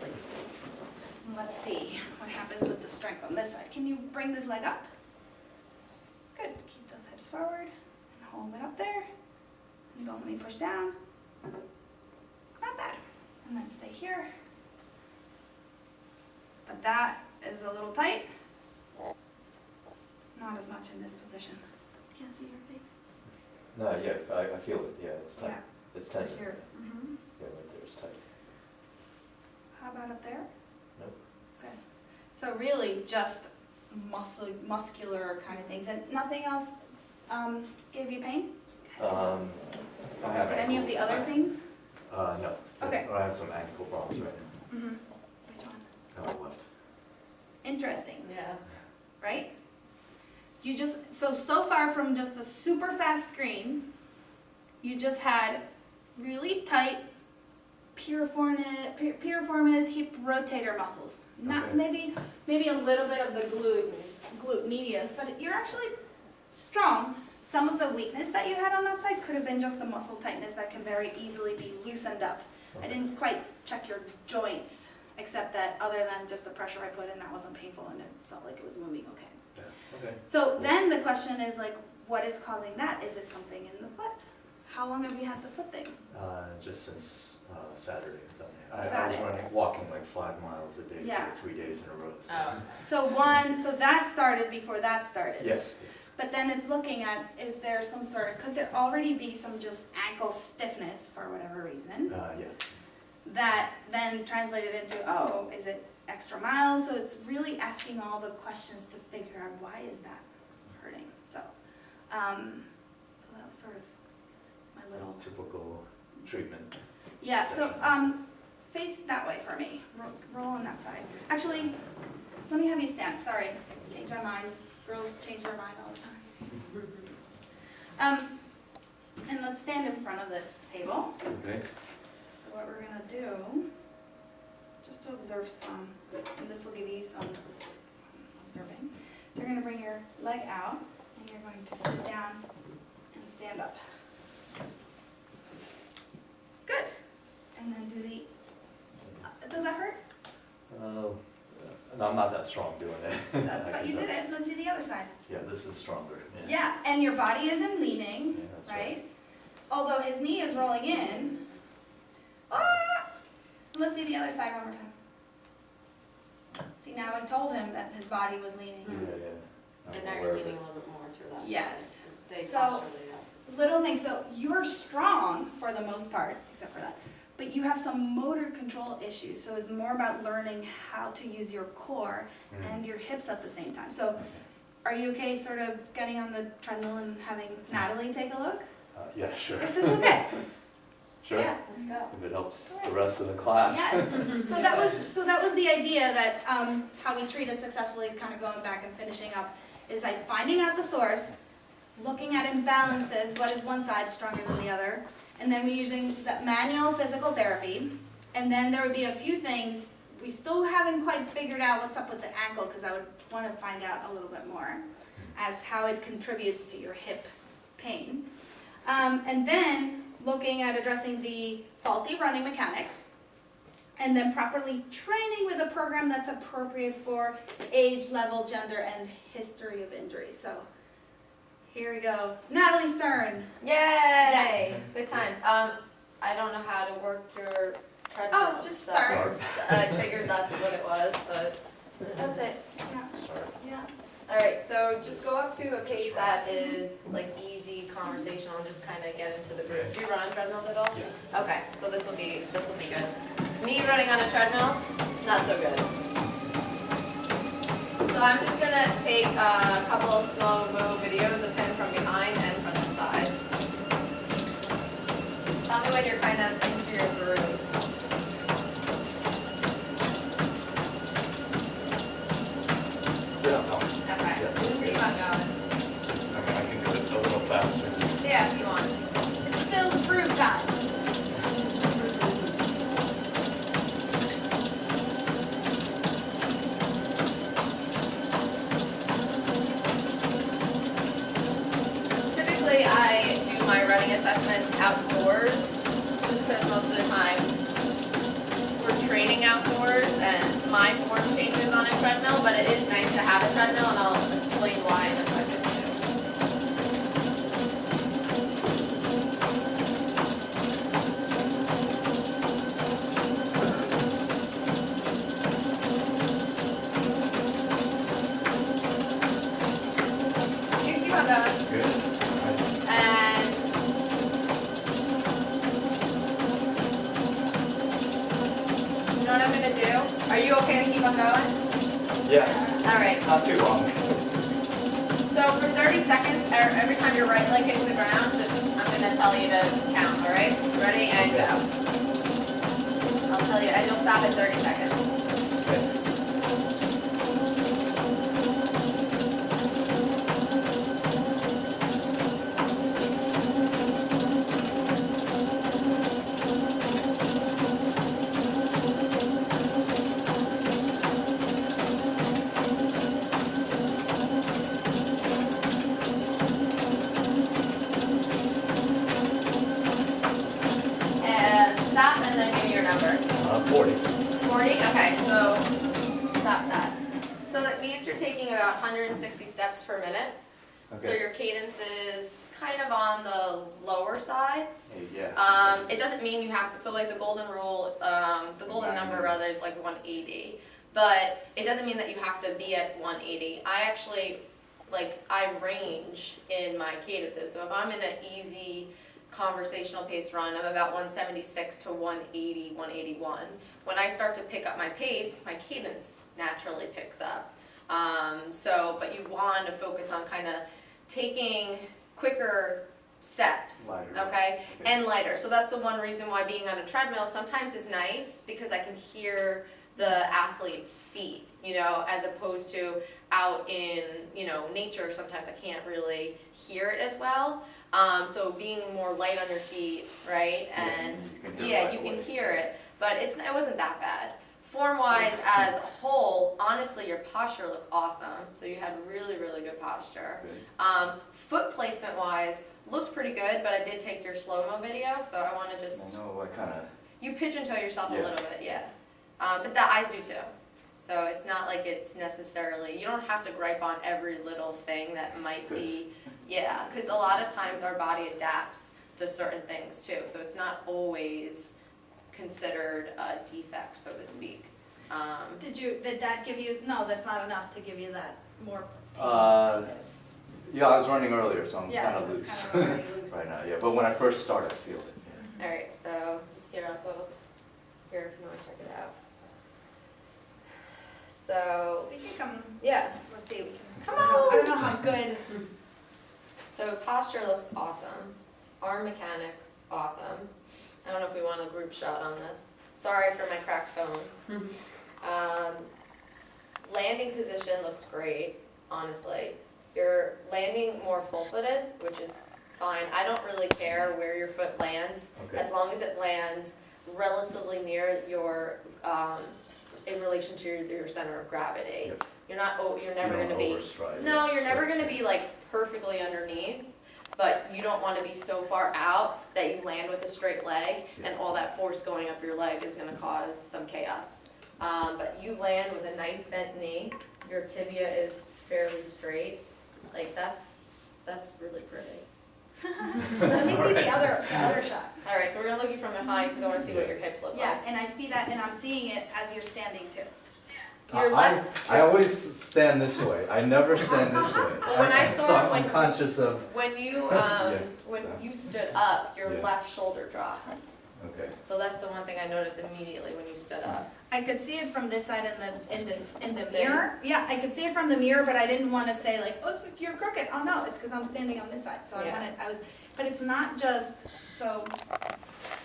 please. And let's see what happens with the strength on this side. Can you bring this leg up? Good. Keep those hips forward and hold it up there. And don't let me push down. Not bad. And then stay here. But that is a little tight. Not as much in this position. Can't see your face. No, yeah, I feel it. Yeah, it's tight. Yeah. It's tight. Here. Yeah, right there, it's tight. How about up there? Nope. Good. So really just muscular kind of things, and nothing else gave you pain? I have Did any of the other things? No. Okay. I have some ankle problems right now. Which one? On my left. Interesting, Yeah. right? You just, so far from just the super fast screen, you just had really tight piriformis hip rotator muscles. Not Okay. maybe a little bit of the glute medius, but you're actually strong. Some of the weakness that you had on that side could have been just the muscle tightness that can very easily be loosened up. I didn't quite check your joints, except that other than just the pressure I put in, that wasn't painful and it felt like it was moving okay. Yeah, okay. So then the question is like, what is causing that? Is it something in the foot? How long have you had the foot thing? Just since Saturday and Sunday. Got I was it. walking like 5 miles a day Yeah. for 3 days in a row. So. Oh, So that started before that started. Yes, yes. But then it's looking at, is there some sort of, could there already be some just ankle stiffness for whatever reason? Yeah. That then translated into, oh, is it extra miles? So it's really asking all the questions to figure out why is that hurting. So that was sort of my little. Typical treatment. Yeah, so face that way for me. Roll on that side. Actually, let me have you stand. Sorry, change my mind. Girls change their mind all the time. And let's stand in front of this table. Okay. So what we're gonna do, just to observe some, and this will give you some observing. So you're gonna bring your leg out, and you're going to sit down and stand up. Good. And then do the, does that hurt? No, I'm not that strong doing it. But you did it. Let's see the other side. Yeah, this is stronger. Yeah, and your body isn't leaning, Yeah, that's right? Although his knee is rolling in. Ah! Let's see the other side one more time. See, now I told him that his body was leaning. Yeah. and now you're leaning a little bit more to that. Yes. And stay So- posturally up. Little things, so you're strong for the most part, except for that. But you have some motor control issues, so it's more about learning how to use your core and your hips at the same time. So are you okay sort of getting on the treadmill and having Natalie take a look? Yeah, sure. If it's okay. Sure. Yeah, let's go. If it helps the rest of the class. Yes. So that was the idea that how we treated successfully, kind of going back and finishing up, is like finding out the source, looking at imbalances, what is one side stronger than the other, and then we're using that manual physical therapy, and then there would be a few things, we still haven't quite figured out what's up with the ankle, because I would want to find out a little bit more as how it contributes to your hip pain. And then looking at addressing the faulty running mechanics, and then properly training with a program that's appropriate for age, level, gender, and history of injury. So here we go. Natalie Stern. Yay! Yes. Good times. I don't know how to work your treadmill. Oh, just so start. I figured that's what it was, but. That's it. Yeah. Start. Yeah. All right, so just go up to a pace that is like easy, conversational, and just kind of get into the group. Do you run on treadmills at all? Yes. Okay, so this will be good. Me running on a treadmill, not so good. So I'm just gonna take a couple of slow-mo videos of him from behind and from the side. Tell me when you're kind of into your groove. Yeah, Okay, Yeah. keep on going. I can do it a little faster. Yeah, if you want. It's Phil's groove time. Typically, I do my running assessments outdoors, just because most of the time we're training outdoors and my form changes on a treadmill, but it is nice to have a treadmill, and I'll explain why in a second too. You keep on going. Good. And you know what I'm gonna do? Are you okay to keep on going? Yeah, Alright, not too long. so for 30 seconds, or every time your right leg hits the ground, I'm gonna tell you to count, alright? Ready and go. I'll tell you, and you'll stop at 30 seconds. And stop, and then give me your number. 40. 40? Okay, so stop that. So that means you're taking about 160 steps per minute. So Okay. your cadence is kind of on the lower side. Yeah. It doesn't mean you have to, so like the golden rule, the golden number 90. rather is like 180. But it doesn't mean that you have to be at 180. I actually, I range in my cadences. So if I'm in an easy conversational pace run, I'm about 176 to 180, 181. When I start to pick up my pace, my cadence naturally picks up. But you want to focus on kind of taking quicker steps, Lighter. okay? And lighter. So that's the one reason why being on a treadmill sometimes is nice, because I can hear the athlete's feet, as opposed to out in, nature, sometimes I can't really hear it as well. So being more light on your feet, right? And you can hear it, but it wasn't that bad. Form-wise, as a whole, honestly, your posture looked awesome. So you had really, really good posture. Foot placement-wise, looked pretty good, but I did take your slow-mo video, so I want to just... I know, I kind of, You pigeon-toe yourself a Yeah. little bit, yeah. But that I do too. So it's not like it's necessarily... You don't have to gripe on every little thing that might be... Yeah, because a lot of times our body adapts to certain things too. So it's not always considered a defect, so to speak. Did that give you, no, that's not enough to give you that more Uh, pain. yeah, I was running earlier, so I'm Yes, kind of it's loose kind of already loose. right now. Yeah, but when I first start, I feel it. Yeah. Alright, so here I'll go here if you want to check it out. So, So you can come, yeah. let's see, we can. Come I don't on! know how good, So posture looks awesome. Arm mechanics, awesome. I don't know if we want a group shot on this. Sorry for my cracked phone. Landing position looks great, honestly. You're landing more full-footed, which is fine. I don't really care where your foot lands, Okay. as long as it lands relatively near your, in relation to your center of gravity. Yep. You're never gonna be. Overstride. No, you're never gonna be like perfectly underneath, but you don't wanna be so far out that you land with a straight leg and all that force going up your leg is gonna cause some chaos. But you land with a nice bent knee, your tibia is fairly straight, like that's really pretty. let me see the other shot. Alright, so we're gonna look you from behind because I wanna see what your hips look Yeah, like. and I see that, and I'm seeing it as you're standing too. Your left, I always stand this way. I never stand this way. When I saw so it, I'm when- conscious of. when you, Yeah, when so. you stood up, your Yeah. left shoulder drops. Okay. So that's the one thing I noticed immediately when you stood up. I could see it from this side in the See? mirror. Yeah, I could see it from the mirror, but I didn't want to say like, oh, you're crooked. Oh no, it's because I'm standing on this side. So Yeah. but it's not just, so,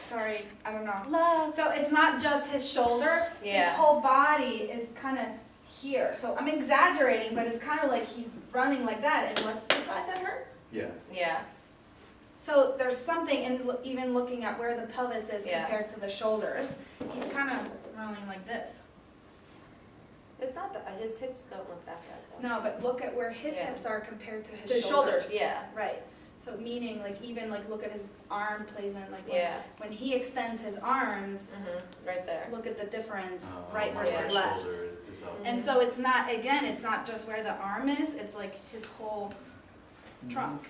sorry, I don't know. Love. So it's not just his shoulder. Yeah. His whole body is kind of here. So I'm exaggerating, but it's kind of like he's running like that. And what's the side that hurts? Yeah. Yeah, So there's something in even looking at where the pelvis is Yeah. compared to the shoulders. He's kind of running like this. it's not that, his hips don't look that bad though. No, but look at where his Yeah. hips are compared to his The shoulders. shoulders, yeah, Right. So meaning like even like look at his arm placement, like yeah, when he extends his arms, right there. look at the difference, Oh, right my versus right left. shoulder is up. And so it's not, again, it's not just where the arm is, it's like his whole trunk.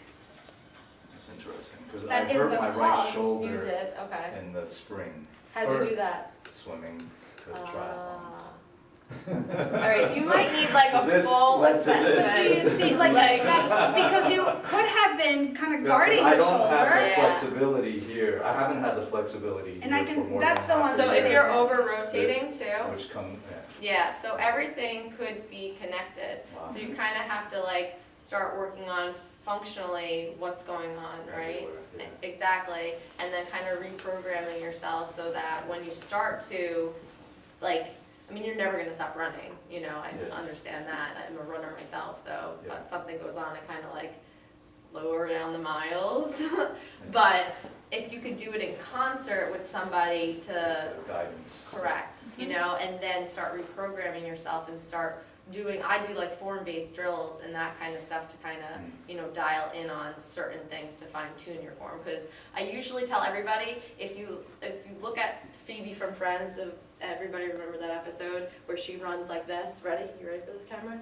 That's interesting because I That is hurt the my cause. right You shoulder did, okay. in the spring How'd you do that? swimming for the triathlons. Alright, you might need like So a this full led to this. So you assessment. see, like, Like- that's because you could have been kind of guarding I the don't have shoulder. the Yeah. flexibility here. I haven't had the flexibility And here I can- for more that's than the half one the So that if year, you're over rotating too, which come, yeah, so everything could be connected. Wow. So you kind of have to like start working on functionally what's going on, right? everywhere, yeah. Exactly, and then kind of reprogramming yourself so that when you start to, like, I mean, you're never gonna stop running, I Yeah. understand that, I'm a runner myself, so Yeah. if something goes on, I kind of like lower down the miles. But if you could do it in concert with somebody to Guidance. correct, and then start reprogramming yourself and start doing, I do like form-based drills and that kind of stuff to kind of, dial in on certain things to fine tune your form. Because I usually tell everybody, if you look at Phoebe from Friends, everybody remember that episode where she runs like this? Ready? You ready for this, camera?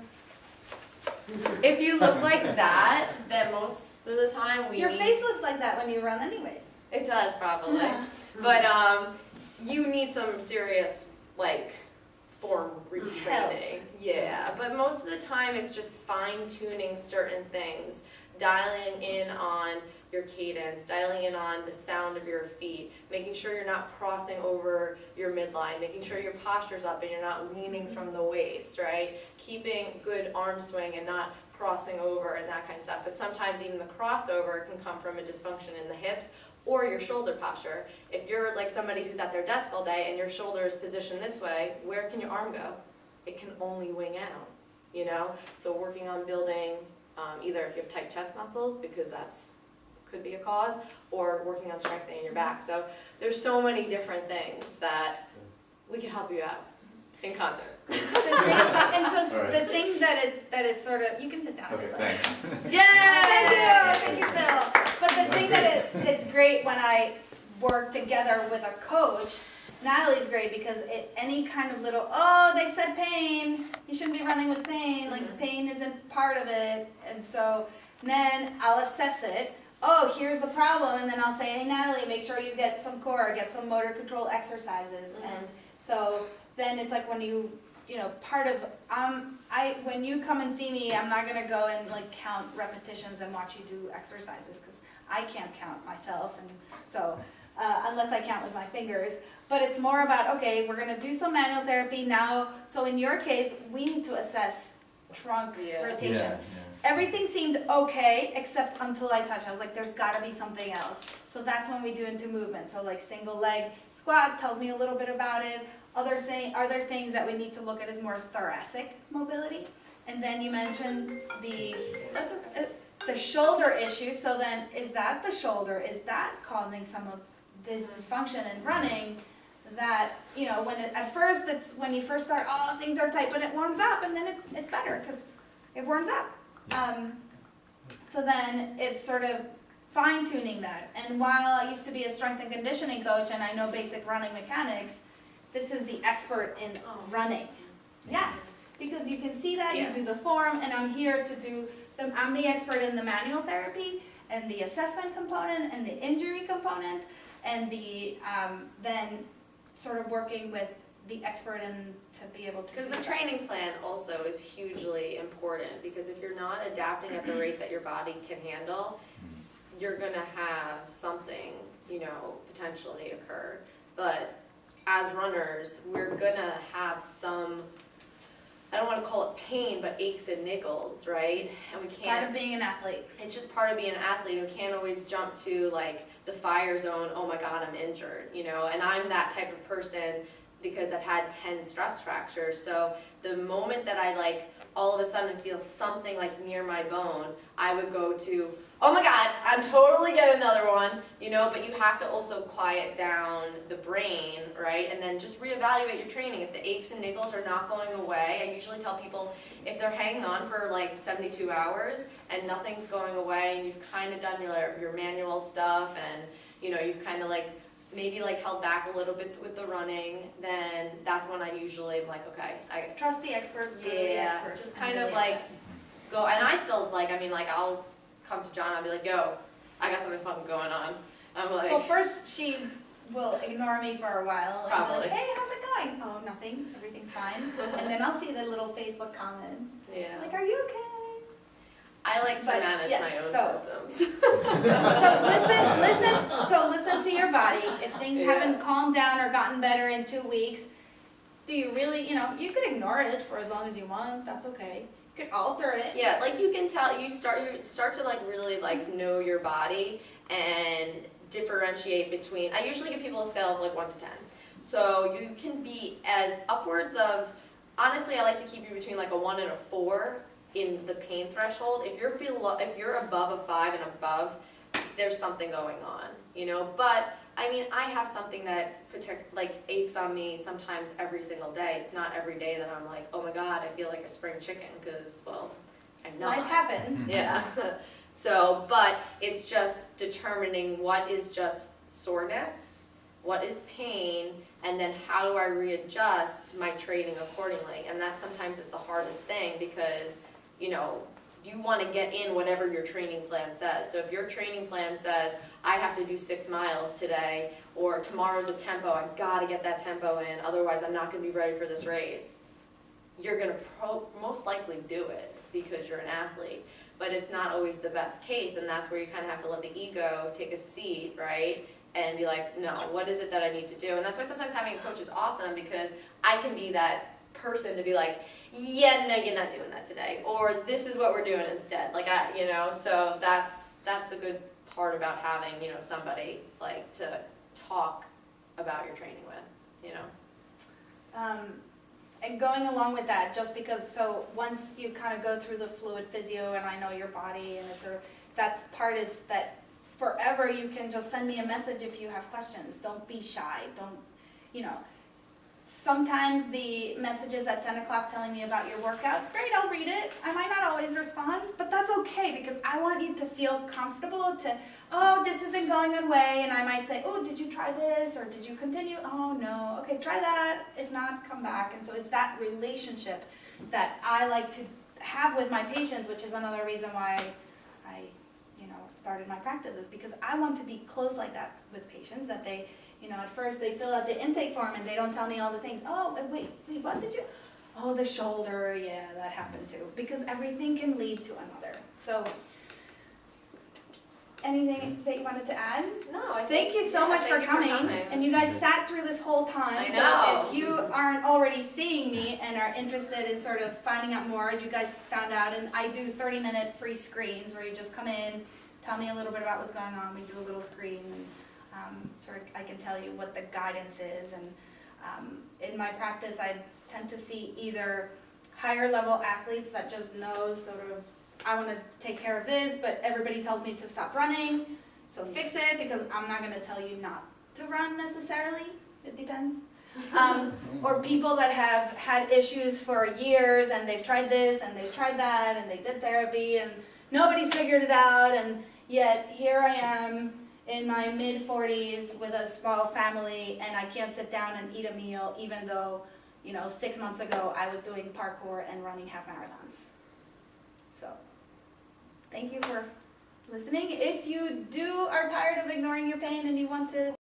If you look like that, then most of the time we Your face looks like that when you run anyways. It does probably. But you need some serious like form retraining. Yeah, but most of the time it's just fine tuning certain things, dialing in on your cadence, dialing in on the sound of your feet, making sure you're not crossing over your midline, making sure your posture's up and you're not leaning from the waist, right? Keeping good arm swing and not crossing over and that kind of stuff. But sometimes even the crossover can come from a dysfunction in the hips or your shoulder posture. If you're like somebody who's at their desk all day and your shoulder is positioned this way, where can your arm go? It can only wing out, you know? So working on building either if you have tight chest muscles, because that's could be a cause, or working on strengthening your back. So there's so many different things that we can help you out in concert. And so All right. the things that it's sort of, you can sit down. if Okay, you'd like. thanks. Yeah! Thank you, Phil. But the thing that it's great when I work together with a coach, Natalie's great because any kind of little, oh, they said pain, you shouldn't be running with pain, like pain isn't part of it. And so then I'll assess it. Oh, here's the problem, and then I'll say, hey Natalie, make sure you get some core, get some motor control exercises. And so then it's like when you know, part of, when you come and see me, I'm not gonna go and like count repetitions and watch you do exercises, because I can't count myself, and so, unless I count with my fingers. But it's more about, okay, we're gonna do some manual therapy now, so in your case, we need to assess trunk rotation. Yeah, Everything seemed okay, except until I touched. I was like, there's gotta be something else. So that's when we do into movement. So like single leg squat tells me a little bit about it. Other things that we need to look at is more thoracic mobility. And then you mentioned the shoulder issue. So then, is that the shoulder? Is that causing some of this dysfunction in running? That, you know, at first it's when you first start, oh, things are tight, but it warms up, and then it's better because it warms up. So then it's sort of fine-tuning that. And while I used to be a strength and conditioning coach and I know basic running mechanics, this is the expert in running. Yes, because you can see that, you do the form, and I'm here to do, I'm the expert in the manual therapy and the assessment component and the injury component and the, then sort of working with the expert and to be able to Because do the stuff. training plan also is hugely important, because if you're not adapting at the rate that your body can handle, you're gonna have something, you know, potentially occur. But as runners, we're gonna have some, I don't wanna call it pain, but aches and niggles, right? And we Part can't, of being an athlete. it's just part of being an athlete. We can't always jump to like the fire zone, oh my God, I'm injured, you know? And I'm that type of person because I've had 10 stress fractures. So the moment that I like all of a sudden feel something like near my bone, I would go to, oh my God, I'm totally getting another one, you know, but you have to also quiet down the brain, right? And then just reevaluate your training. If the aches and niggles are not going away, I usually tell people if they're hanging on for like 72 hours and nothing's going away and you've kind of done your manual stuff and, you know, you've kind of like maybe like held back a little bit with the running, then that's when I usually am like, okay, I Trust the experts, go to the yeah, experts. just and kind of really like assess. go, and I still like, I mean, like I'll come to John, I'll be like, yo, I got something fun going on. I'm like, Well, first she will ignore me for a while and be Probably. like, hey, how's it going? Oh, nothing, everything's fine. And then I'll see the little Facebook comments, yeah, like, are you okay? I like to but manage yes, my own so- symptoms. So listen to your body. If things Yeah. haven't calmed down or gotten better in 2 weeks, do you really, you know, you could ignore it for as long as you want, that's okay. You could alter it. Yeah, like you can tell, you start to like really like know your body and differentiate between, I usually give people a scale of like 1 to 10. So you can be as upwards of, honestly I like to keep you between like a 1 and a 4 in the pain threshold. If you're above a 5 and above, there's something going on, you know, but I mean, I have something that like aches on me sometimes every single day. It's not every day that I'm like, oh my God, I feel like a spring chicken, because, well, I'm not. Life happens. Yeah. So, but it's just determining what is just soreness, what is pain, and then how do I readjust my training accordingly. And that sometimes is the hardest thing, because you know, you want to get in whatever your training plan says. So if your training plan says, I have to do 6 miles today, or tomorrow's a tempo, I've got to get that tempo in, otherwise I'm not going to be ready for this race, you're going to most likely do it because you're an athlete. But it's not always the best case, and that's where you kind of have to let the ego take a seat, right? And be like, no, what is it that I need to do? And that's why sometimes having a coach is awesome, because I can be that person to be like, yeah, no, you're not doing that today, or this is what we're doing instead. Like, you know, so that's a good part about having, you know, somebody like to talk about your training with, you know. And going along with that, just because, so once you kind of go through the fluid physio and I know your body and it's sort of, that's part is that forever you can just send me a message if you have questions. Don't be shy. Don't, you know, sometimes the messages at 10 o'clock telling me about your workout, great, I'll read it. I might not always respond, but that's okay, because I want you to feel comfortable to, oh, this isn't going your way, and I might say, oh, did you try this, or did you continue? Oh, no, okay, try that. If not, come back. And so it's that relationship that I like to have with my patients, which is another reason why I, you know, started my practice, is because I want to be close like that with patients, that they, you know, at first they fill out the intake form and they don't tell me all the things. Oh, wait, what did you? Oh, the shoulder, yeah, that happened too. Because everything can lead to another. So, anything that you wanted to add? No, I Thank you so much for coming. And you guys sat through this whole time. I know. So if you aren't already seeing me and are interested in sort of finding out more, you guys found out, and I do 30-minute free screens where you just come in, tell me a little bit about what's going on. We do a little screen, and sort of I can tell you what the guidance is. And in my practice, I tend to see either higher level athletes that just know sort of, I want to take care of this, but everybody tells me to stop running, so fix it, because I'm not going to tell you not to run necessarily. It depends. Or people that have had issues for years, and they've tried this and they've tried that and they did therapy and nobody's figured it out, and yet here I am in my mid-40s with a small family, and I can't sit down and eat a meal, even though, you know, 6 months ago I was doing parkour and running half marathons. So, thank you for listening. If you are tired of ignoring your pain and you want to